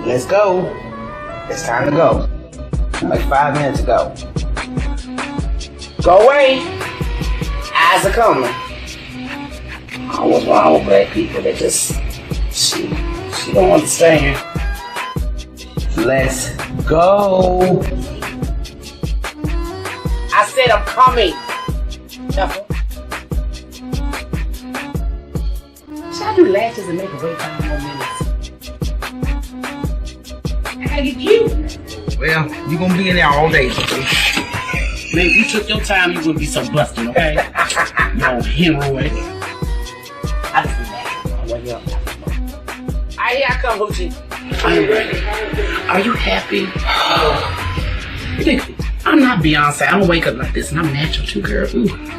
Let's go. It's time to go. Like 5 minutes ago. Go away. Eyes are coming. Oh, what's wrong with black people? They just, she don't understand. Let's go. I said I'm coming. Should I do lashes and make her wait 5 more minutes? I gotta get you. Well, you gonna be in there all day. Man, if you took your time, you wouldn't be so busted, okay? No hemorrhoid. I just relax. Alright, here I come, Hoochie. Are you happy? I'm not Beyonce. I don't wake up like this, and I'm natural too, girl. Ooh.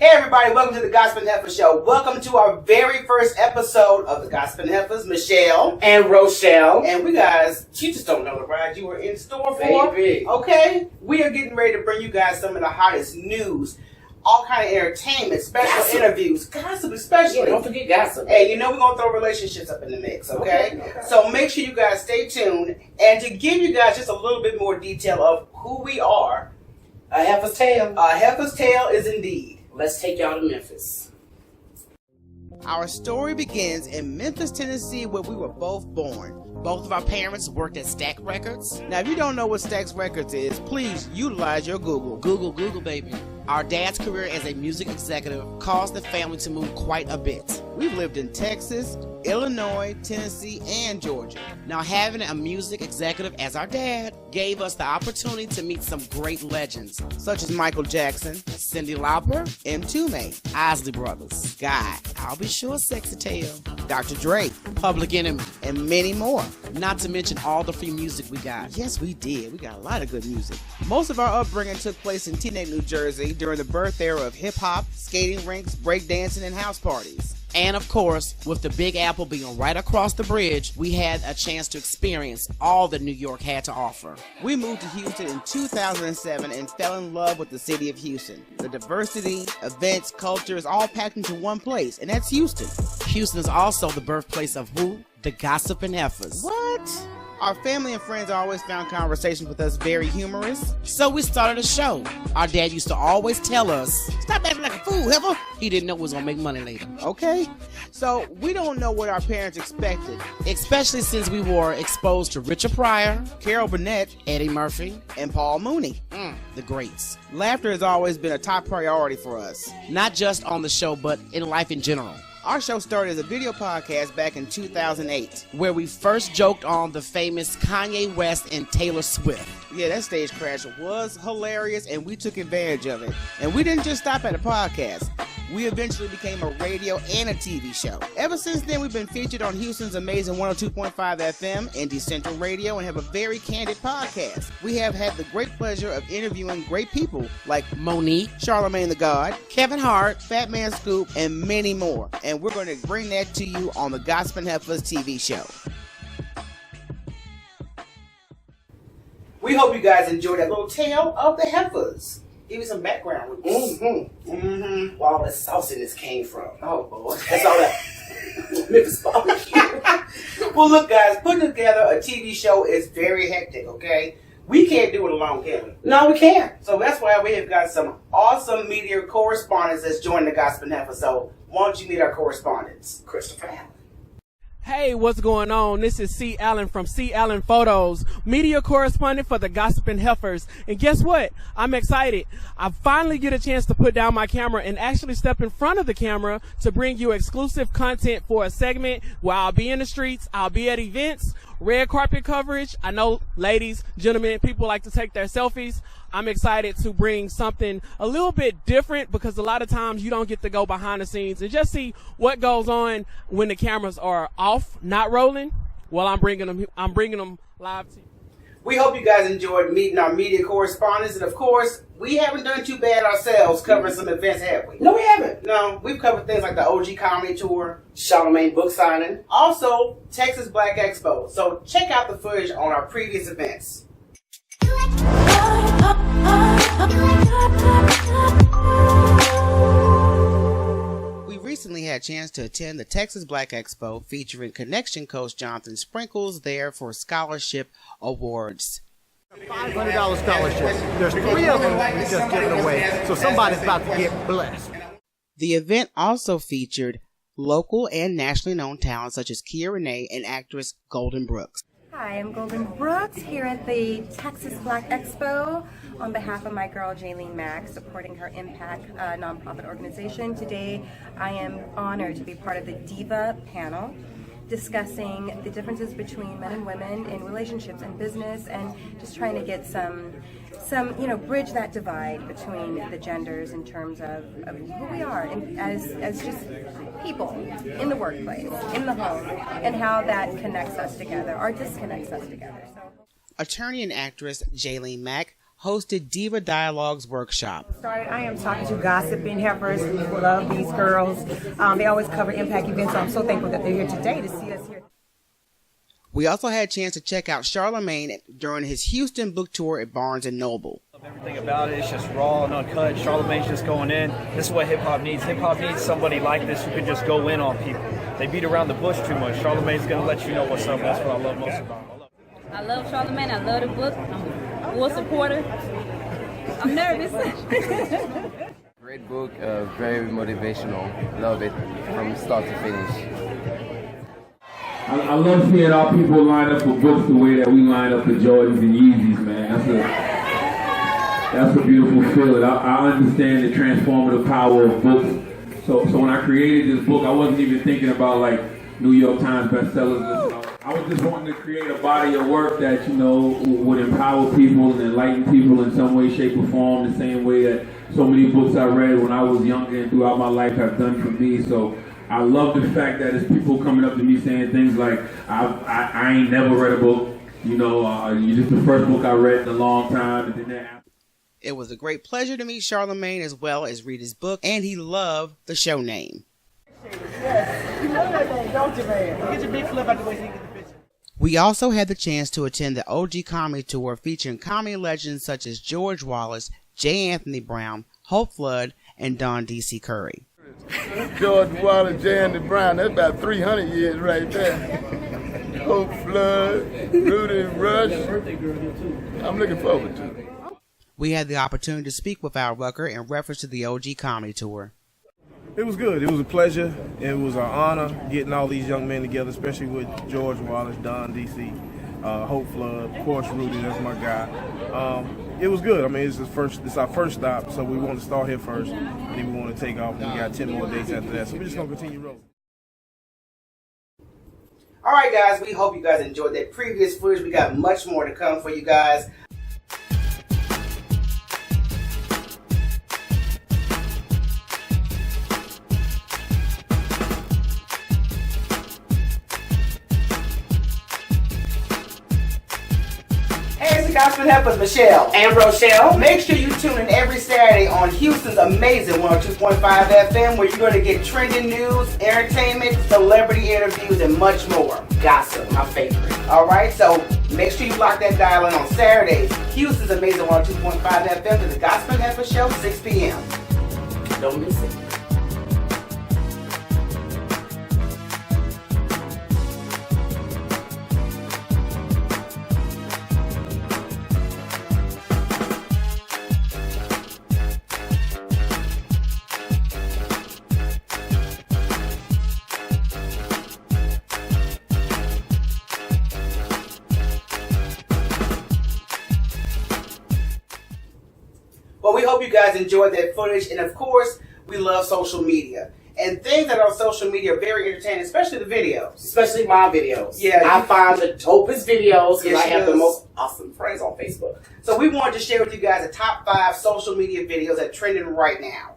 Everybody, welcome to the Gossiping Heifers Show. Welcome to our very first episode of the Gossiping Heifers, Michele and Rochele. And we guys, you just don't know the ride you were in store for. Baby. Okay? We are getting ready to bring you guys some of the hottest news, all kind of entertainment, special interviews, gossip especially. Yeah, don't forget gossip. Hey, you know we're going to throw relationships up in the mix, okay? So make sure you guys stay tuned. And to give you guys just a little bit more detail of who we are, A Heifers Tale. A Heifers Tale is indeed. Let's take y'all to Memphis. Our story begins in Memphis, Tennessee, where we were both born. Both of our parents worked at Stack Records. Now, if you don't know what Stack Records is, please utilize your Google. Google, baby. Our dad's career as a music executive caused the family to move quite a bit. We've lived in Texas, Illinois, Tennessee, and Georgia. Now, having a music executive as our dad gave us the opportunity to meet some great legends, such as Michael Jackson, Cyndi Lauper, M2 Isley Brothers, Guy, I'll Be Sure Sexy Tail, Dr. Dre, Public Enemy, and many more. Not to mention all the free music we got. Yes, we did. We got a lot of good music. Most of our upbringing took place in Teaneck, New Jersey during the birth era of hip-hop, skating rinks, breakdancing, and house parties. And of course, with the Big Apple being right across the bridge, we had a chance to experience all that New York had to offer. We moved to Houston in 2007 and fell in love with the city of Houston. The diversity, events, culture is all packed into one place, and that's Houston. Houston is also the birthplace of who? The Gossiping Heifers. What? Our family and friends always found conversations with us very humorous. So we started a show. Our dad used to always tell us, "Stop acting like a fool, heifer." He didn't know we was going to make money later. Okay. So we don't know what our parents expected. Especially since we were exposed to Richard Pryor, Carol Burnett, Eddie Murphy, and Paul Mooney. The greats. Laughter has always been a top priority for us. Not just on the show, but in life in general. Our show started as a video podcast back in 2008. Where we first joked on the famous Kanye West and Taylor Swift. Yeah, that stage crash was hilarious and we took advantage of it. And we didn't just stop at a podcast. We eventually became a radio and a TV show. Ever since then, we've been featured on Houston's amazing 102.5 FM, Indie Central Radio, and have a very candid podcast. We have had the great pleasure of interviewing great people like Monique, Charlamagne the God, Kevin Hart, Fat Man Scoop, and many more. And we're going to bring that to you on the Gossiping Heifers TV show. We hope you guys enjoyed that little tale of the Heifers. Give me some background with this. Where all that sauciness came from. Oh, boy. That's all that Memphis barbecue. Well, look, guys, putting together a TV show is very hectic, okay? We can't do it alone, can we? No, we can't. So that's why we have got some awesome media correspondents that's joined the Gossiping Heifers. So why don't you meet our correspondents? Christopher Allen. Hey, what's going on? This is C. Allen from C. Allen Photos, media correspondent for the Gossiping Heifers. And guess what? I'm excited. I finally get a chance to put down my camera and actually step in front of the camera to bring you exclusive content for a segment where I'll be in the streets, I'll be at events, red carpet coverage. I know ladies, gentlemen, people like to take their selfies. I'm excited to bring something a little bit different because a lot of times you don't get to go behind the scenes and just see what goes on when the cameras are off, not rolling. Well, I'm bringing them live to you. We hope you guys enjoyed meeting our media correspondents, and of course, we haven't done too bad ourselves covering some events, have we? No, we haven't. No, we've covered things like the OG Comedy Tour, Charlamagne book signing, also Texas Black Expo. So check out the footage on our previous events. We recently had a chance to attend the Texas Black Expo featuring Connection coach Jonathan Sprinkles there for scholarship awards. $500 scholarships. There's 3 of them we just given away, so somebody's about to get blessed. The event also featured local and nationally known talents such as Kia Renee and actress Golden Brooks. Hi, I'm Golden Brooks here at the Texas Black Expo on behalf of my girl Jaylene Mack, supporting her Impact nonprofit organization. Today I am honored to be part of the Diva panel discussing the differences between men and women in relationships and business, and just trying to get some bridge that divide between the genders in terms of who we are and as just people in the workplace, in the home, and how that connects us together or disconnects us together. So, attorney and actress Jaylene Mack hosted Diva Dialogues workshop. I am talking to Gossiping Heifers. We love these girls. They always cover Impact events, so I'm so thankful that they're here today to see us here. We also had a chance to check out Charlamagne during his Houston book tour at Barnes & Noble. Everything about it is just raw and uncut. Charlamagne's just going in. This is what hip-hop needs. Hip-hop needs somebody like this who can just go in on people. They beat around the bush too much. Charlamagne's going to let you know what's up. That's what I love most about him. I love Charlamagne. I love the book. I'm a full supporter. I'm nervous. Great book, very motivational. Love it from start to finish. I love seeing our people line up for books the way that we line up for Jordans and Yeezys, man. That's a beautiful feeling. I understand the transformative power of books. So when I created this book, I wasn't even thinking about like New York Times bestsellers. I was just wanting to create a body of work that, would empower people and enlighten people in some way, shape, or form, the same way that so many books I read when I was younger and throughout my life have done for me. So I love the fact that it's people coming up to me saying things like, I ain't never read a book, you're just the first book I read in a long time. And then it was a great pleasure to meet Charlamagne as well as read his book, and he loved the show name. Yes, you love that name, don't you, man? Get your big flip out the way so you get the picture. We also had the chance to attend the OG Comedy Tour featuring comedy legends such as George Wallace, J. Anthony Brown, Hope Flood, and Don D.C. Curry. George Wallace, J. Anthony Brown, that's about 300 years right there. Hope Flood, Rudy Rush. I'm looking forward to it. We had the opportunity to speak with Al Rucker in reference to the OG Comedy Tour. It was good. It was a pleasure. It was an honor getting all these young men together, especially with George Wallace, Don D.C., Hope Flood, of course Rudy, that's my guy. It was good. I mean, it's our first stop, so we want to start here first, and then we want to take off. We got 10 more dates after that, so we're just going to continue rolling. All right, guys, we hope you guys enjoyed that previous footage. We got much more to come for you guys. Gossiping Heifers, Michele and Rochele. Make sure you tune in every Saturday on Houston's amazing 102.5 FM, where you're going to get trending news, entertainment, celebrity interviews, and much more. Gossip, my favorite. Alright, so make sure you lock that dial in on Saturdays. Houston's amazing 102.5 FM to the Gossiping Heifers Show, 6 p.m. Don't miss it. But we hope you guys enjoyed that footage. And of course, we love social media. And things that are on social media are very entertaining, especially the videos. Especially my videos. Yeah. I find the dopest videos because Yes, I have she the does. most awesome friends on Facebook. So we wanted to share with you guys the top 5 social media videos that are trending right now.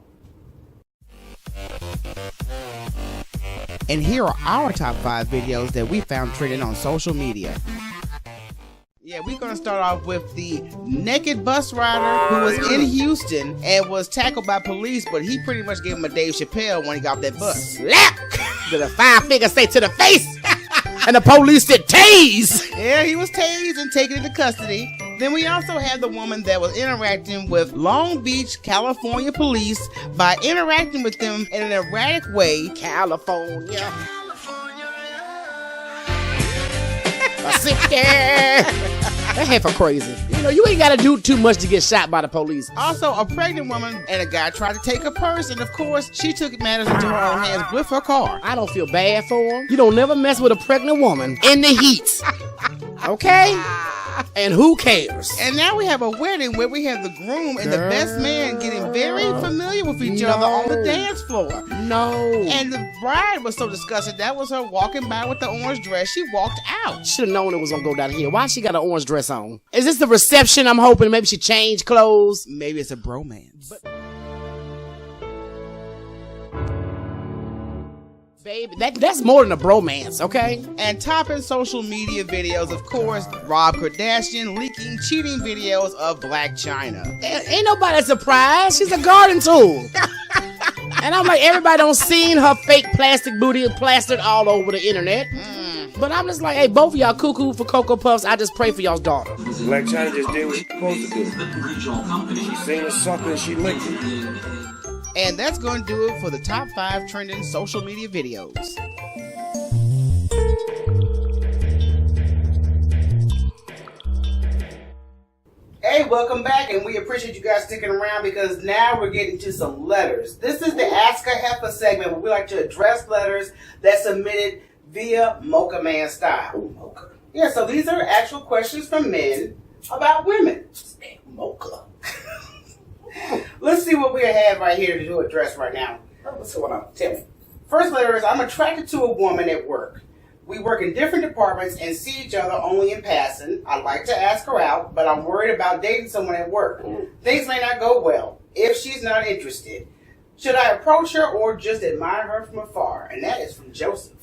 And here are our top 5 videos that we found trending on social media. Yeah, we're going to start off with the naked bus rider who was in Houston and was tackled by police, but he pretty much gave him a Dave Chappelle when he got off that bus. Slap! Did a 5-figure say to the face? And the police said tase! Yeah, he was tased and taken into custody. Then we also had the woman that was interacting with Long Beach, California police by interacting with them in an erratic way. California. A sick That heifer crazy. You know, you ain't gotta do too much to get shot by the police. Also, a pregnant woman and a guy tried to take her purse, and of course, she took matters into her own hands with her car. I don't feel bad for him. You don't never mess with a pregnant woman in the heat. Okay? And who cares? And now we have a wedding where we have the groom and the best man getting very familiar with each other on the dance floor. No. And the bride was so disgusted. That was her walking by with the orange dress. She walked out. Should have known it was gonna go down here. Why she got an orange dress on? Is this the reception? I'm hoping maybe she changed clothes. Maybe it's a bromance. Baby, that's more than a bromance, okay? And topping social media videos, of course, Rob Kardashian leaking cheating videos of Black China. Ain't nobody surprised. She's a garden tool. And I'm like, everybody don't seen her fake plastic booty plastered all over the internet. But I'm just like, hey, both of y'all cuckoo for Cocoa Puffs. I just pray for y'all's daughter. Black China just did what she supposed to do. She seen a sucker and she licked it. And that's going to do it for the top 5 trending social media videos. Hey, welcome back, and we appreciate you guys sticking around because now we're getting to some letters. This is the Ask a Heifer segment where we like to address letters that submitted via Mocha Man style. Ooh, Mocha. Yeah, so these are actual questions from men about women. Mocha. Let's see what we have right here to address right now. What's going on? Tell me. First letter is, I'm attracted to a woman at work. We work in different departments and see each other only in passing. I like to ask her out, but I'm worried about dating someone at work. Things may not go well if she's not interested. Should I approach her or just admire her from afar? And that is from Joseph.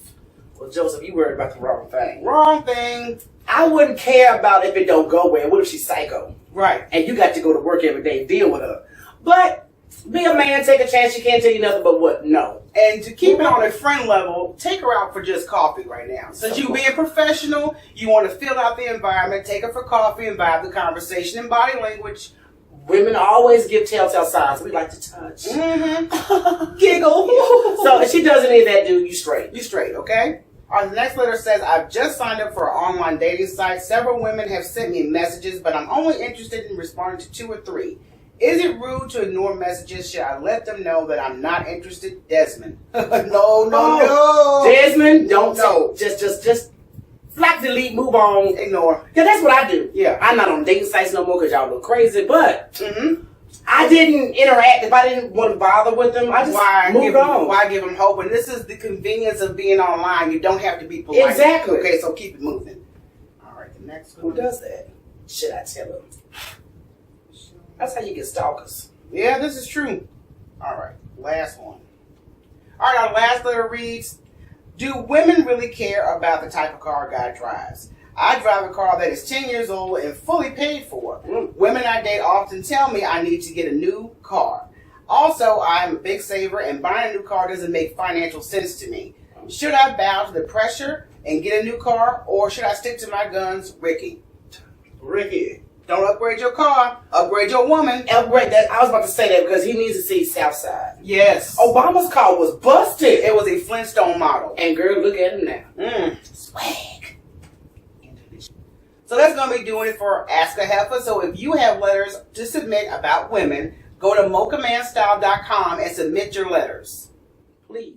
Well, Joseph, you worried about the wrong thing. Wrong thing. I wouldn't care about if it don't go well. What if she's psycho? Right. And you got to go to work every day, deal with her. But be a man, take a chance. She can't tell you nothing but what? No. And to keep it on a friend level, take her out for just coffee right now. Since you being professional, you want to fill out the environment, take her for coffee and vibe the conversation in body language. Women always give telltale signs. We like to touch. Giggle. So if she does any of that, dude, you straight. You straight, okay? The next letter says, I've just signed up for an online dating site. Several women have sent me messages, but I'm only interested in responding to 2 or 3. Is it rude to ignore messages? Should I let them know that I'm not interested? Desmond. No. Desmond, don't know. Just block, delete, move on, ignore. Yeah, that's what I do. Yeah. I'm not on dating sites no more because y'all look crazy, but I didn't interact. If I didn't want to bother with them, I just moved on. Why give them hope? And this is the convenience of being online. You don't have to be polite. Exactly. Okay, so keep it moving. All right, the next one. Who does that? Should I tell them? That's how you get stalkers. Yeah, this is true. All right, last one. All right, our last letter reads, do women really care about the type of car a guy drives? I drive a car that is 10 years old and fully paid for. Women I date often tell me I need to get a new car. Also, I'm a big saver and buying a new car doesn't make financial sense to me. Should I bow to the pressure and get a new car, or should I stick to my guns? Ricky. Don't upgrade your car. Upgrade your woman. Upgrade that. I was about to say that because he needs to see Southside. Yes. Obama's car was busted. It was a Flintstone model. And girl, look at him now. Swag. So that's going to be doing it for Ask a Heifer. So if you have letters to submit about women, go to mochamanstyle.com and submit your letters. Please.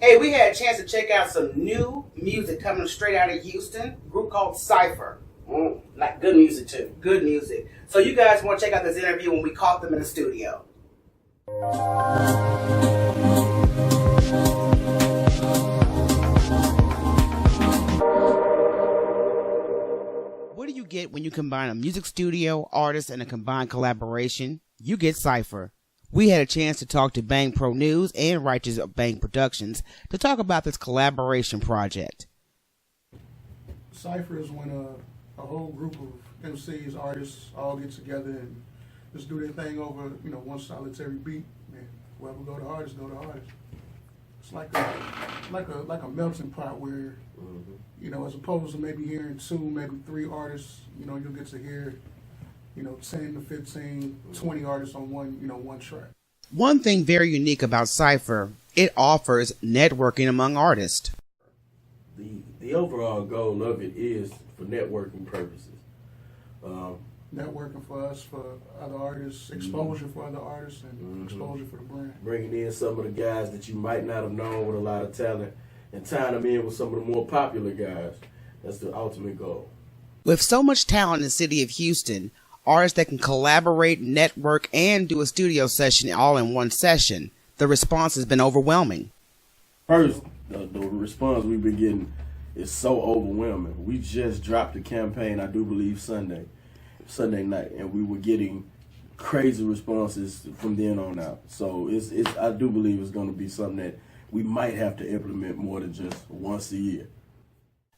Hey, we had a chance to check out some new music coming straight out of Houston. A group called Cypher. Like good music too. Good music. So you guys want to check out this interview when we caught them in the studio. What do you get when you combine a music studio, artist, and a combined collaboration? You get Cypher. We had a chance to talk to B.A.N.G Pro News and writers of B.A.N.G Productionz to talk about this collaboration project. Cypher is when a whole group of MCs, artists, all get together and just do their thing over, one solitary beat. And whoever go the hardest, go the hardest. It's like a melting pot where, as opposed to maybe hearing 2, maybe 3 artists, you'll get to hear 10 to 15, 20 artists on one track. One thing very unique about Cypher, it offers networking among artists. The overall goal of it is for networking purposes. Networking for us, for other artists, exposure for other artists, and exposure for the brand. Bringing in some of the guys that you might not have known with a lot of talent and tying them in with some of the more popular guys. That's the ultimate goal. With so much talent in the city of Houston, artists that can collaborate, network, and do a studio session all in one session, the response has been overwhelming. First, the response we've been getting is so overwhelming. We just dropped the campaign, I do believe, Sunday night, and we were getting crazy responses from then on out. So I do believe it's going to be something that we might have to implement more than just once a year.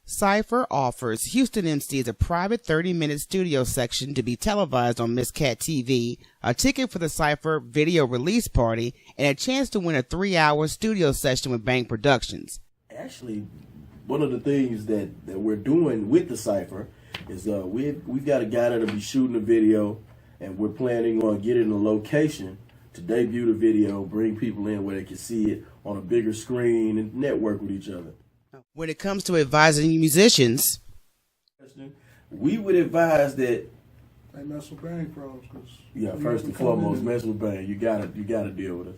Cypher offers Houston MCs a private 30-minute studio section to be televised on Miss Cat TV, a ticket for the Cypher video release party, and a chance to win a 3-hour studio session with B.A.N.G Productionz. Actually, one of the things that we're doing with the Cypher is we've got a guy that'll be shooting a video, and we're planning on getting a location to debut the video, bring people in where they can see it on a bigger screen and network with each other. When it comes to advising musicians, we would advise that they mess with B.A.N.G pros. Yeah, first and foremost, mess with B.A.N.G. You gotta deal with us.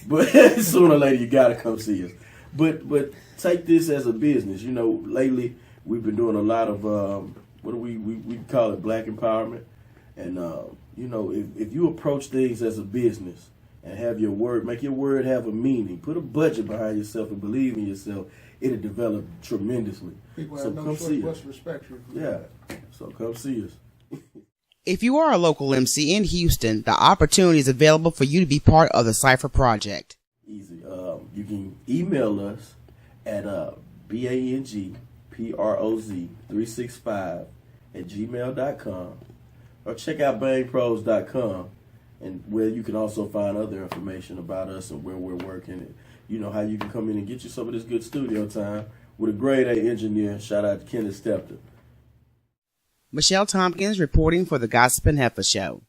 But sooner or later, you gotta come see us. But take this as a business. Lately we've been doing a lot of what do we call it, black empowerment. And if you approach things as a business and have your word, make your word have a meaning, put a budget behind yourself and believe in yourself, it'll develop tremendously. People so have no come see choice us. but to respect you. Yeah, so come see us. if you are a local MC in Houston, the opportunity is available for you to be part of the Cypher project. Easy. You can email us at B.A.N.G PROZ365@gmail.com, or check out bangpros.com, and where you can also find other information about us and where we're working, and how you can come in and get you some of this good studio time with a grade A engineer. Shout out to Kenneth Stepton. Michelle Tompkins reporting for the Gossiping Heifers Show.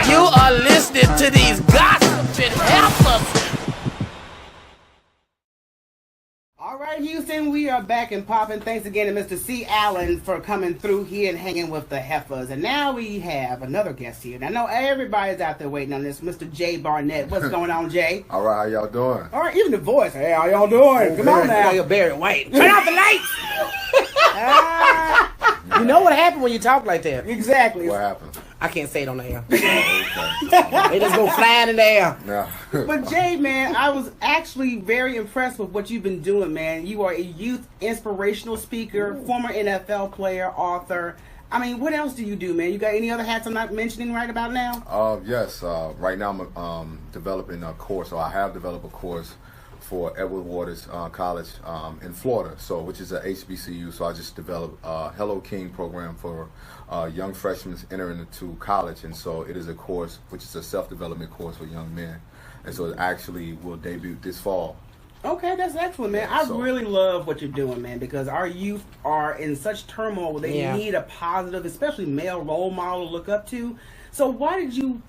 You are listening to these Gossiping Heifers. All right, Houston, we are back and popping. Thanks again to Mr. C. Allen for coming through here and hanging with the Heifers. And now we have another guest here. And I know everybody's out there waiting on this, Mr. Jay Barnett. What's going on, Jay? All right, how y'all doing? All right, even the voice. Hey, how y'all doing? Come on now. You're Barry White. Turn off the lights. You know what happened when you talk like that? Exactly. What happened? I can't say it on the air. They just go flying in the air. No. But Jay, man, I was actually very impressed with what you've been doing, man. You are a youth inspirational speaker, former NFL player, author. I mean, what else do you do, man? You got any other hats I'm not mentioning right about now? Yes. Right now I'm developing a course, or I have developed a course for Edward Waters College in Florida, which is a HBCU. So I just developed a Hello King program for young freshmen entering into college, and so it is a course which is a self-development course for young men, and so it actually will debut this fall. Okay, that's excellent, man. I really love what you're doing, man, because our youth are in such turmoil where they need a positive, especially male role model to look up to. So why did you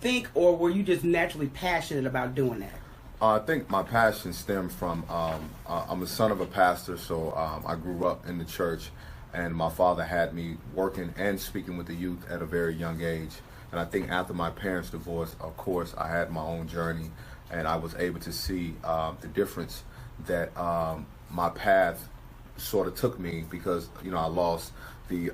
think, or were you just naturally passionate about doing that? I think my passion stemmed from, I'm a son of a pastor, so I grew up in the church, and my father had me working and speaking with the youth at a very young age. And I think after my parents' divorce, of course, I had my own journey, and I was able to see the difference that my path sort of took me, because I lost the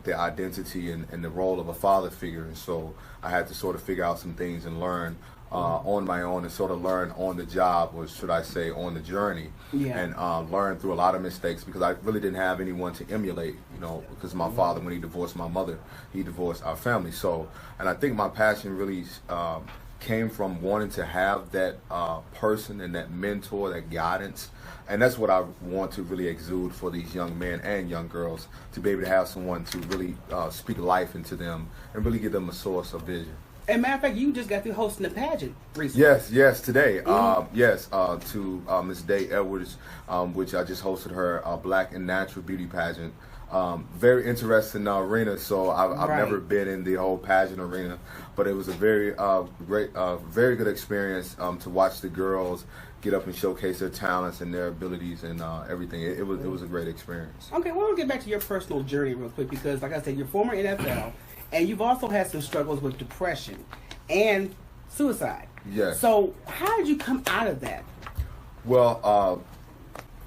identity and the role of a father figure, and so I had to sort of figure out some things and learn on my own, and sort of learn on the job, or should I say on the journey, and learn through a lot of mistakes, because I really didn't have anyone to emulate, because my father, when he divorced my mother, he divorced our family. So, and I think my passion really came from wanting to have that person and that mentor, that guidance, and that's what I want to really exude for these young men and young girls, to be able to have someone to really speak life into them and really give them a source of vision. And matter of fact, you just got through hosting a pageant recently. Yes, today. To Miss Day Edwards, which I just hosted her Black and Natural Beauty pageant. Very interesting arena. So I've never been in the whole pageant arena, but it was a very great, very good experience to watch the girls get up and showcase their talents and their abilities and everything. It was a great experience. Okay, well, we'll get back to your personal journey real quick, because like I said, you're former NFL. And you've also had some struggles with depression and suicide. Yes. So how did you come out of that? Well,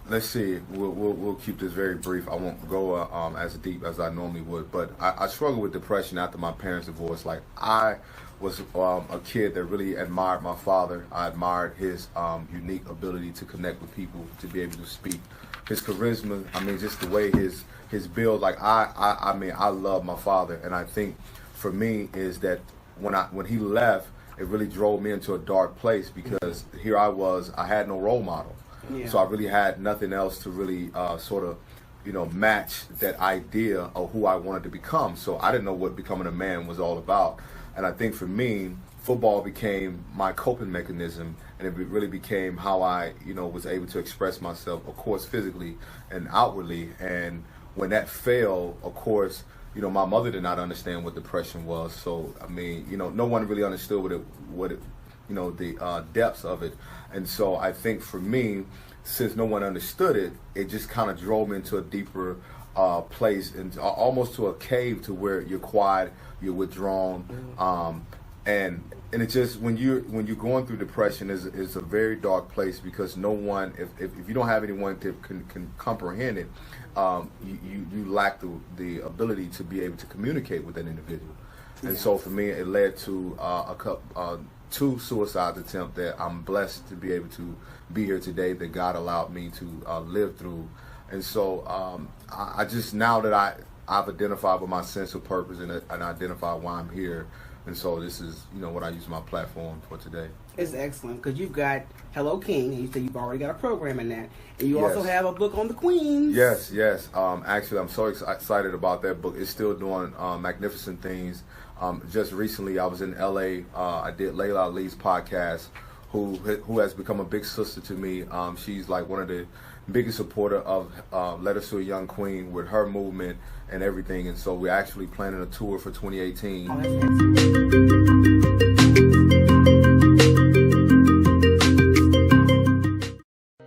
let's see. We'll keep this very brief. I won't go as deep as I normally would. But I struggled with depression after my parents' divorce. Like, I was a kid that really admired my father. I admired his unique ability to connect with people, to be able to speak. His charisma, just the way his build, like I love my father, and I think for me is that when he left, it really drove me into a dark place, because here I had no role model, so I really had nothing else to really sort of match that idea of who I wanted to become. So I didn't know what becoming a man was all about, and I think for me, football became my coping mechanism, and it really became how I was able to express myself, of course, physically and outwardly. And when that failed, of course, my mother did not understand what depression was. So, no one really understood the depths of it. And so I think for me, since no one understood it, it just kind of drove me into a deeper place, and almost to a cave, to where you're quiet, you're withdrawn, and it just, when you're going through depression, is a very dark place, because no one, if you don't have anyone to can comprehend it, you lack the ability to be able to communicate with that individual. And so for me, it led to two suicide attempts that I'm blessed to be able to be here today, that God allowed me to live through. And so I just, now that I've identified with my sense of purpose and identified why I'm here, and so this is what I use my platform for today. It's excellent, because you've got Hello King, and you said you've already got a program in that, and you also have a book on the Queens. Yes. Actually, I'm so excited about that book. It's still doing magnificent things. Just recently, I was in LA. I did Layla Ali's podcast, who has become a big sister to me. She's like one of the biggest supporter of Letters to a Young Queen, with her movement and everything. And so we're actually planning a tour for 2018. Oh, that's excellent.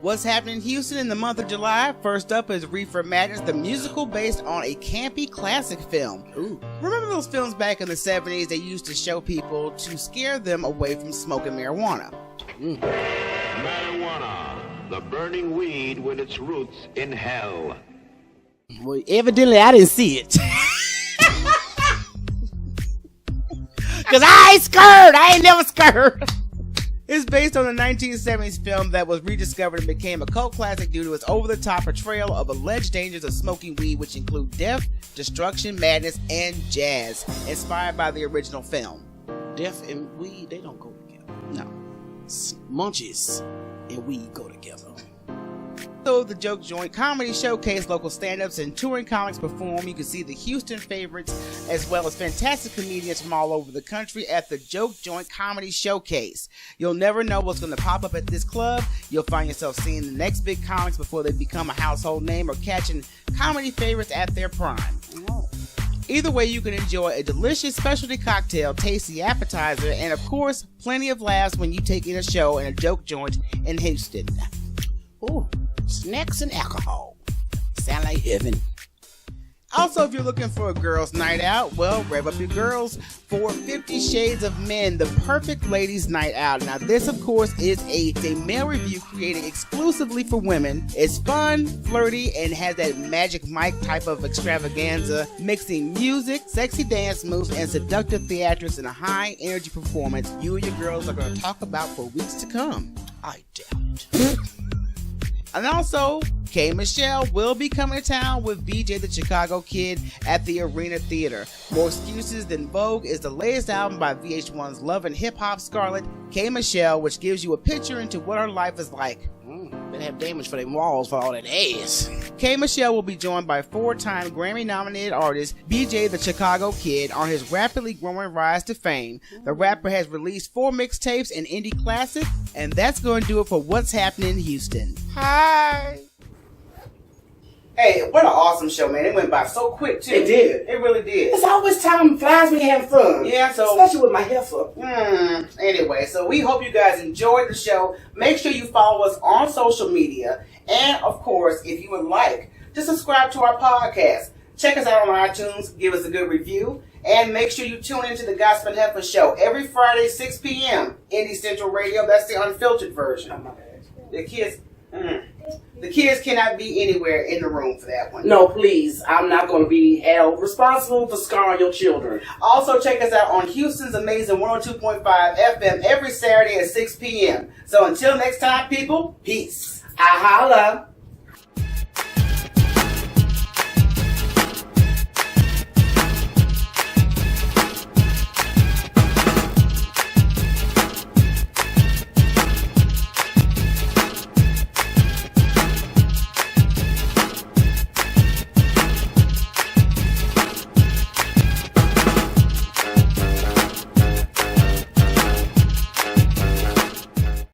What's happening in Houston in the month of July? First up is Reefer Madness, the musical based on a campy classic film. Ooh. Remember those films back in the 70s they used to show people to scare them away from smoking marijuana? Marijuana, the burning weed with its roots in hell. Well, evidently I didn't see it. Cause I ain't scared. I ain't never scared. It's based on a 1970s film that was rediscovered and became a cult classic due to its over-the-top portrayal of alleged dangers of smoking weed, which include death, destruction, madness, and jazz, inspired by the original film. Death and weed, they don't go together. No. Munchies. and we go together. So the Joke Joint Comedy Showcase, local stand-ups and touring comics perform. You can see the Houston favorites as well as fantastic comedians from all over the country at the Joke Joint Comedy Showcase. You'll never know what's going to pop up at this club. You'll find yourself seeing the next big comics before they become a household name or catching comedy favorites at their prime. Either way, you can enjoy a delicious specialty cocktail, tasty appetizer, and of course, plenty of laughs when you take in a show in a Joke Joint in Houston. Ooh, snacks and alcohol. Sound like heaven. Also, if you're looking for a girls' night out, well, rev up your girls for 50 Shades of Men, the perfect ladies' night out. Now, this, of course, is a male review created exclusively for women. It's fun, flirty, and has that Magic Mike type of extravaganza, mixing music, sexy dance moves, and seductive theatrics in a high-energy performance you and your girls are going to talk about for weeks to come. I doubt. And also, K. Michele will be coming to town with BJ the Chicago Kid at the Arena Theater. More Excuses Than Vogue is the latest album by VH1's Love and Hip Hop Scarlet, K. Michele, which gives you a picture into what her life is like. They have damage for their walls for all that ass. K. Michele will be joined by 4-time Grammy-nominated artist BJ the Chicago Kid on his rapidly growing rise to fame. The rapper has released 4 mixtapes and indie classics, and that's going to do it for What's Happening in Houston. Hi! Hey, what an awesome show, man. It went by so quick, too. It did. It really did. It's always time flies when you're having fun. Yeah, so... especially with my heifer. Anyway, so we hope you guys enjoyed the show. Make sure you follow us on social media. And, of course, if you would like, to subscribe to our podcast. Check us out on iTunes. Give us a good review. And make sure you tune into the Gossiping Heifers show every Friday, 6 p.m. Indie Central Radio. That's the unfiltered version. The kids cannot be anywhere in the room for that one. No, please. I'm not going to be held responsible for scarring your children. Also, check us out on Houston's Amazing 102.5 FM every Saturday at 6 p.m. So until next time, people, peace. I holla.